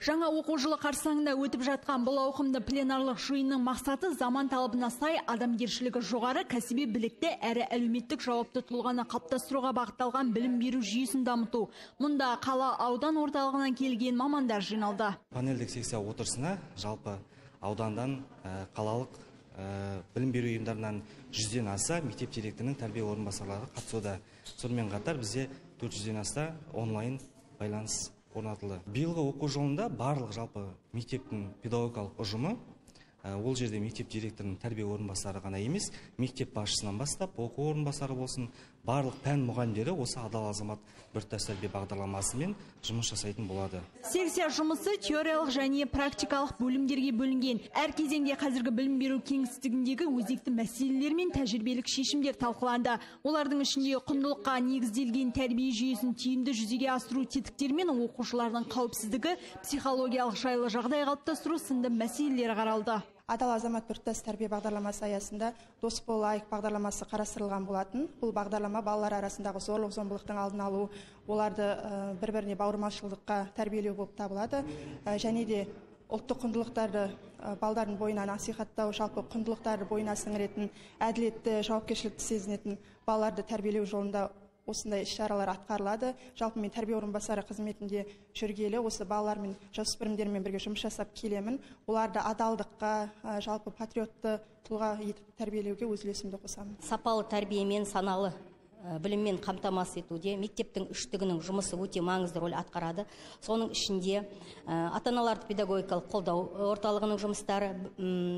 Жаңа оқу жылы қарсаңында өтіп жатқан бұл ауқымды пленарлық жиынның мақсаты заман талабына сай, адамгершілігі жоғары, кәсіби білікті әрі әлеуметтік жауапты тұлғаны қалыптастыруға бағытталған білім беру жүйесін дамыту. Мұнда қала аудан орталығынан келген мамандар жиналды. Панельдік сессия отырысына жалпы аудандан қалалық білім беру ұйымдарынан 100-ден аса мектеп директорының тәрбие орынбасарлары қатысуда. Сонымен қатар бізде 400-ден аса онлайн байланыс орнатылды. Биылғы оқу жылында барлық жалпы мектептің педагогикалық ұжымы, ол жерде мектеп директорының тәрбие орынбасары ғана емес, мектеп басшысынан бастап, оқу орынбасары болсын, барлық пән мұғалімдері осы адал азамат біртұтас тәрбие бағдарламасымен жұмыс жасайтын болады. Сессия жұмысы теориялық және практикалық бөлімдерге бөлінген. Әр кезеңде қазіргі білім беру кеңістігіндегі өзекті мәселелер мен тәжірибелік шешімдер талқыланды. Олардың ішінде құндылыққа негізделген тәрбие жүйесін тиімді жүзеге асыру тетіктері мен оқушылардың қауіпсіздігі, психологиялық жайлы жағдай қалыптастыру сынды мәселелер қаралды. Адал азамат біртұтас тәрбие бағдарламасы аясында дос бол лайық бағдарламасы қарастырылған болатын. Бұл бағдарлама балалар арасындағы зорлық-зомбылықтың алдын алу, оларды бір-біріне бауырмашылдыққа тәрбиелеу болып табылады. Және де ұлттық құндылықтарды балдардың бойына насихаттау, жалпы құндылықтарды бойына сіңіретін, әділетті, жауапкершілікті сезінетін балаларды тәрбиелеу жолында осындай іс-шаралар атқарылады. Жалпы мен тәрбие орынбасары қызметінде жүргелі осы балалар мен жасөспірімдермен бірге жұмыс жасап келемін. Оларды адалдыққа, жалпы патриотты тұлға етіп тәрбиелеуге өз үлесімді қосамын. Сапалы тәрбиемен, саналы біліммен қамтамасыз етуде мектептің үштігінің жұмысы өте маңызды рөл атқарады. Соның ішінде ата-аналарды педагогикалық қолдау орталығының жұмыстары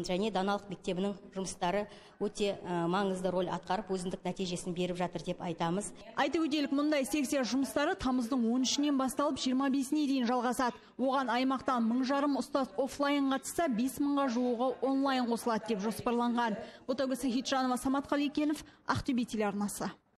және даналық мектебінің жұмыстары өте маңызды рөл атқарып, өзіндік нәтижесін беріп жатыр деп айтамыз. Айтып өтелік, мұндай сессия жұмыстары тамыздың 13-нен басталып 25-не дейін жалғасады. Оған аймақтан 1500 ұстаз офлайн қатысса, 5000-ға жуығы онлайн қосылады деп жоспарланған. Ботагөз Сахитжанова, Самат Қалекенов, Ақтөбе телеарнасы.